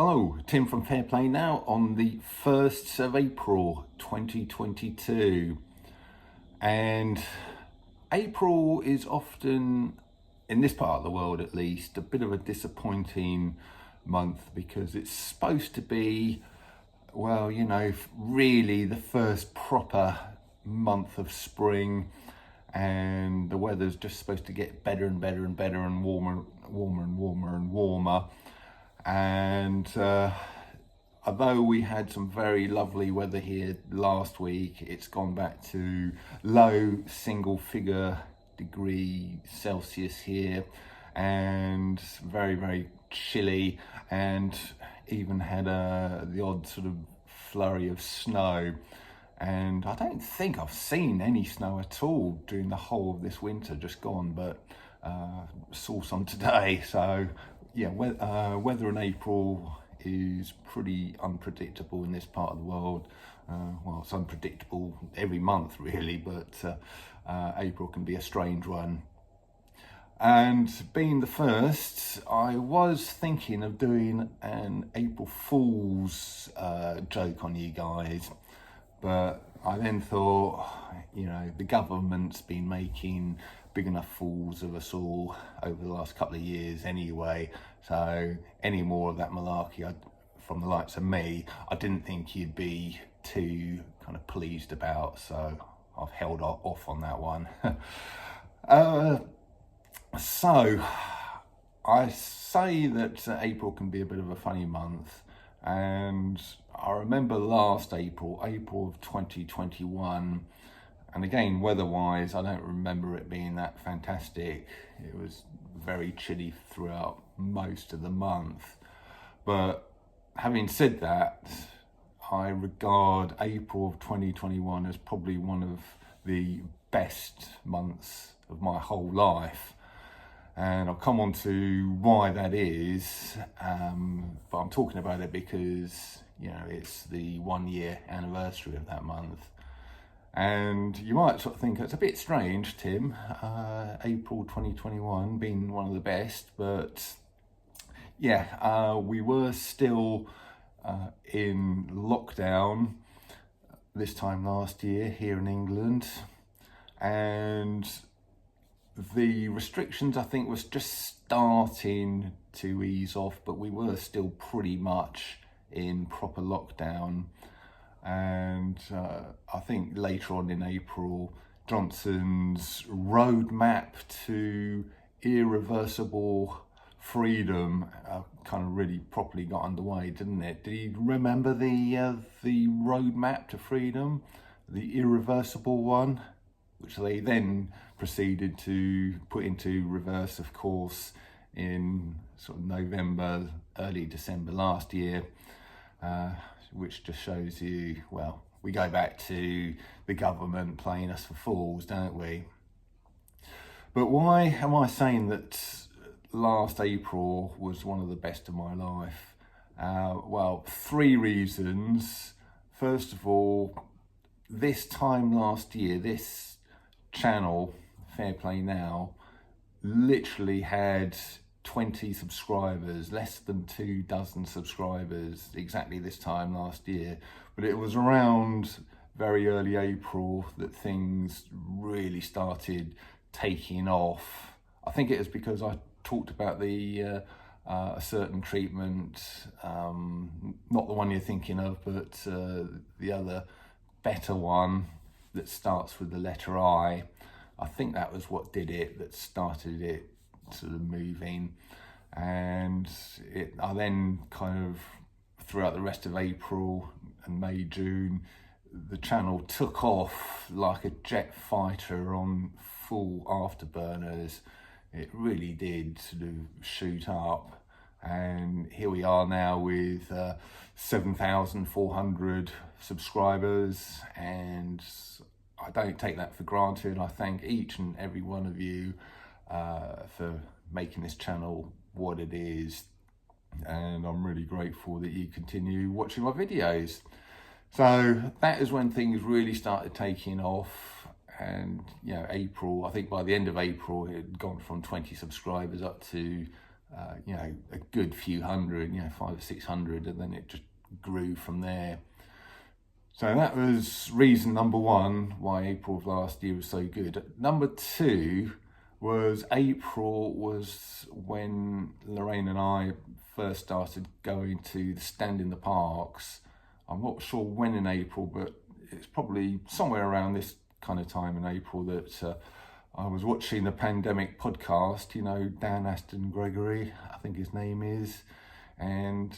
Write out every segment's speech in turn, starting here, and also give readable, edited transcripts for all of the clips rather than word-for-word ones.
Hello, Tim from Fair Play Now on the 1st of April 2022. And April is often, in this part of the world at least, a bit of a disappointing month because it's supposed to be, well, really the first proper month of spring, and the weather's just supposed to get better and better and better and warmer and warmer and warmer. And although we had some very lovely weather here last week, it's gone back to low single figure degree Celsius here, and very, very chilly, and even had the odd sort of flurry of snow. And I don't think I've seen any snow at all during the whole of this winter just gone, but saw some today. So yeah, weather in April is pretty unpredictable in this part of the world. Well, it's unpredictable every month really, but April can be a strange one. And being the first, I was thinking of doing an April Fool's joke on you guys, but I then thought, the government's been making big enough fools of us all over the last couple of years anyway, so any more of that malarkey from the likes of me, I didn't think you'd be too kind of pleased about, so I've held off on that one. So I say that April can be a bit of a funny month, and I remember last April of 2021, and again, weather-wise, I don't remember it being that fantastic. It was very chilly throughout most of the month. But having said that, I regard April of 2021 as probably one of the best months of my whole life. And I'll come on to why that is, but I'm talking about it because, it's the 1 year anniversary of that month. And you might sort of think it's a bit strange, Tim, April 2021 being one of the best, but yeah, we were still in lockdown this time last year here in England, and the restrictions I think was just starting to ease off, but we were still pretty much in proper lockdown. And I think later on in April, Johnson's roadmap to irreversible freedom kind of really properly got underway, didn't it? Did you remember the roadmap to freedom, the irreversible one, which they then proceeded to put into reverse, of course, in sort of November, early December last year, which just shows you, well, we go back to the government playing us for fools, don't we? But why am I saying that last April was one of the best of my life? Well, 3 reasons. First of all, this time last year, this channel, Fair Play Now, literally had 20 subscribers, less than 2 dozen subscribers exactly this time last year. But it was around very early April that things really started taking off. I think it was because I talked about a certain treatment, not the one you're thinking of, but the other better one that starts with the letter I. I think that was what did it, that started it sort of moving. And I then kind of, throughout the rest of April and May, June, the channel took off like a jet fighter on full afterburners. It really did sort of shoot up, and here we are now with 7,400 subscribers, and I don't take that for granted. I thank each and every one of you for making this channel what it is, and I'm really grateful that you continue watching my videos. So that is when things really started taking off, and April, I think by the end of April it had gone from 20 subscribers up to a good few hundred, 500 or 600, and then it just grew from there. So that was reason number one why April of last year was so good. Number two was April was when Lorraine and I first started going to the stand in the parks. I'm not sure when in April, but it's probably somewhere around this kind of time in April that I was watching the Pandemic podcast, Dan Aston Gregory, I think his name is, and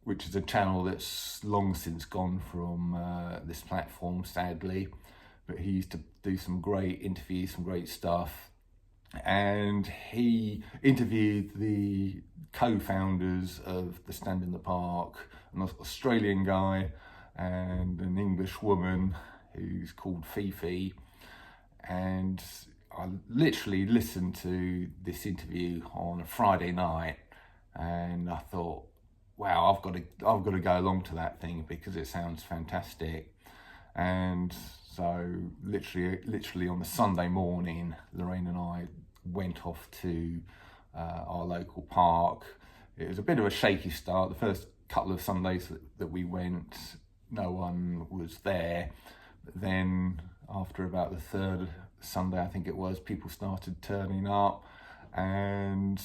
which is a channel that's long since gone from this platform, sadly. But he used to do some great interviews, some great stuff. And he interviewed the co-founders of the Stand in the Park, an Australian guy and an English woman who's called Fifi. And I literally listened to this interview on a Friday night, and I thought, wow, I've got to go along to that thing because it sounds fantastic. And so literally on the Sunday morning, Lorraine and I went off to our local park. It was a bit of a shaky start. The first couple of Sundays that we went, no one was there. But then after about the third Sunday, I think it was, people started turning up. And,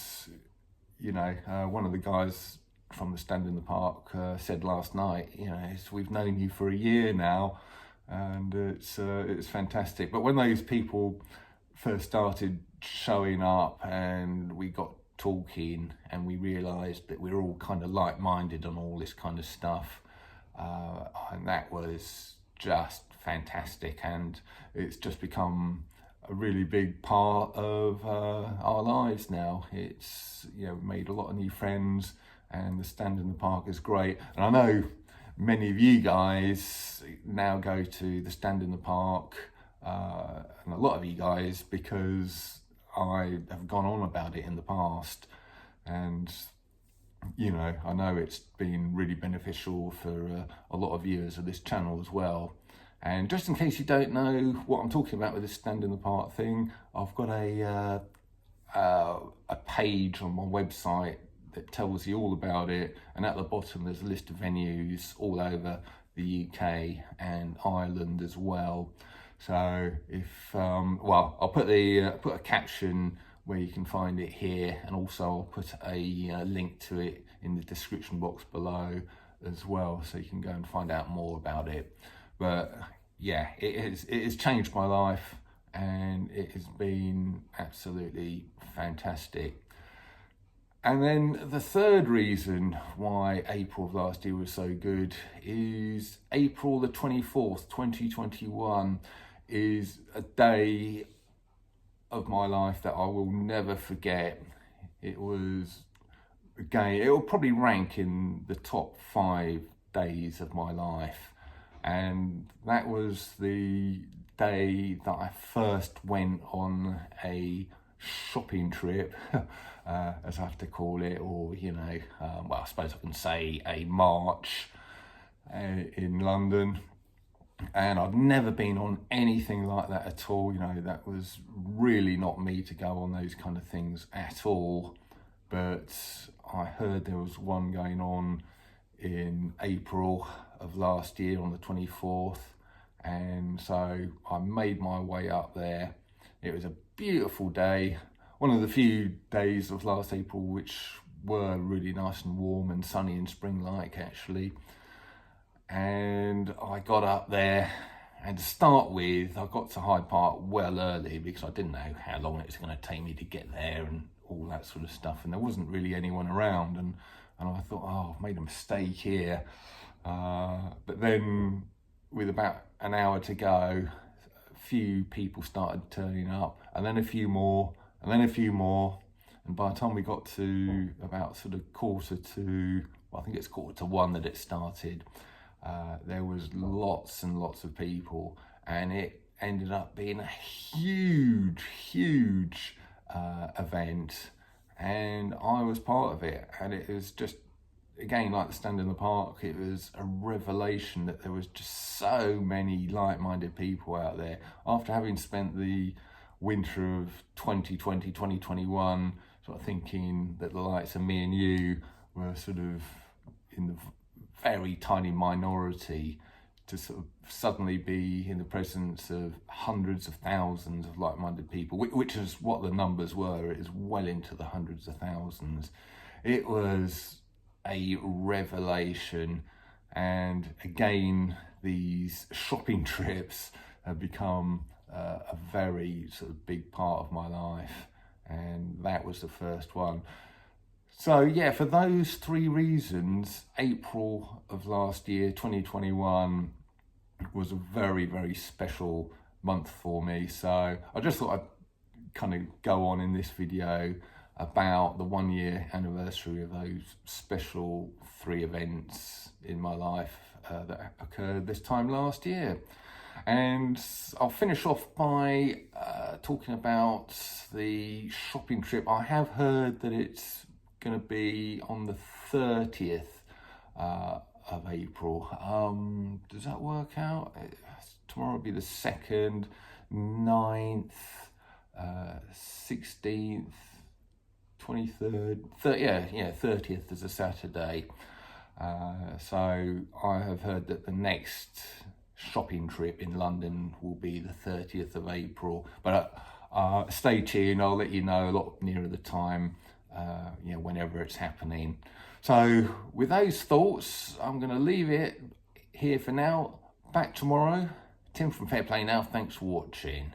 one of the guys from the stand in the park said last night, we've known you for a year now, and it's fantastic. But when those people first started showing up and we got talking and we realised that we're all kind of like-minded on all this kind of stuff, and that was just fantastic, and it's just become a really big part of our lives now. It's made a lot of new friends, and the stand in the park is great. And I know many of you guys now go to the stand in the park, and a lot of you guys, because I have gone on about it in the past, and I know it's been really beneficial for a lot of viewers of this channel as well. And just in case you don't know what I'm talking about with this stand in the park thing, I've got a page on my website that tells you all about it, and at the bottom there's a list of venues all over the UK and Ireland as well. So if I'll put a caption where you can find it here, and also I'll put a link to it in the description box below as well, so you can go and find out more about it. But yeah, it has changed my life, and it has been absolutely fantastic. And then the third reason why April of last year was so good is April the 24th, 2021 is a day of my life that I will never forget. It was, again, it will probably rank in the top 5 days of my life. And that was the day that I first went on a shopping trip, as I have to call it, or I suppose I can say a march in London. And I've never been on anything like that at all. That was really not me to go on those kind of things at all. But I heard there was one going on in April of last year on the 24th, and so I made my way up there. It was a beautiful day, one of the few days of last April which were really nice and warm and sunny and spring-like actually. And I got up there, and to start with, I got to Hyde Park well early because I didn't know how long it was going to take me to get there and all that sort of stuff, and there wasn't really anyone around, and I thought, I've made a mistake here. But then with about an hour to go, a few people started turning up, and then a few more, and then a few more. And by the time we got to about sort of I think it's 1:45 that it started, there was lots and lots of people, and it ended up being a huge event, and I was part of it. And it was just, again, like the stand in the park, it was a revelation that there was just so many like-minded people out there. After having spent the winter of 2020, 2021 sort of thinking that the likes of me and you were sort of in the very tiny minority, to sort of suddenly be in the presence of hundreds of thousands of like-minded people, which is what the numbers were. It is well into the hundreds of thousands. It was a revelation. And again, these shopping trips have become a very sort of big part of my life, and that was the first one. So yeah, for those three reasons, April of last year, 2021, was a very, very special month for me. So I just thought I'd kind of go on in this video about the 1 year anniversary of those special three events in my life that occurred this time last year. And I'll finish off by talking about the shopping trip. I have heard that it's going to be on the 30th of April. Does that work out? Tomorrow will be the 2nd, 9th, 16th, 23rd, 30th is a Saturday. So I have heard that the next shopping trip in London will be the 30th of April. But stay tuned, I'll let you know a lot nearer the time, whenever it's happening. So with those thoughts, I'm going to leave it here for now. Back tomorrow. Tim from Fair Play Now. Thanks for watching.